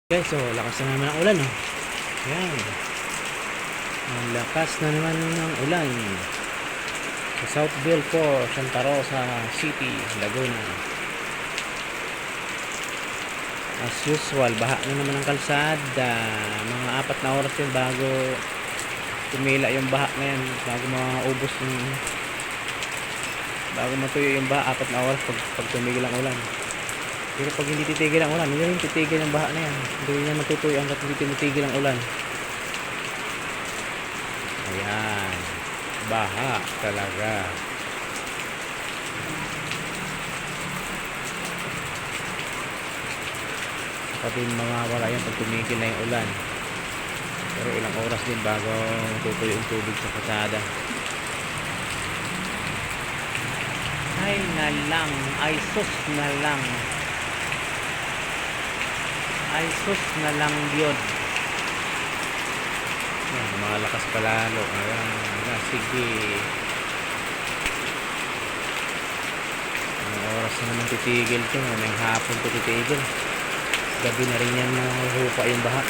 Guys, so lakas na naman ang ulan, oh. Ayan. Ang lakas na naman ng ulan sa South Belfort, Santa Rosa City, Laguna. As usual, baha na naman ang kalsada. Mga 4 na oras yun bago tumila yung baha na yan, bago maubos yung, bago matuyo yung baha. 4 na oras pag tumigil ang ulan. Pero pag hindi titigil ang ulan, hindi rin titigil ang baha na yan. Hindi niya matutuyo hanggat hindi titigil ang ulan. Ayan, baha talaga. Saka din mawawala yan pag tumigil na yung ulan. Pero ilang oras din bago tutuyo yung tubig sa kalsada. Ay na lang, ay sus na lang. Ay sus na lang yun. Ayan, malakas palalo. Ayan, sige. Anong oras na naman titigil ito? Anong hapon ito titigil? Gabi na rin yan mahuhupa yung baha.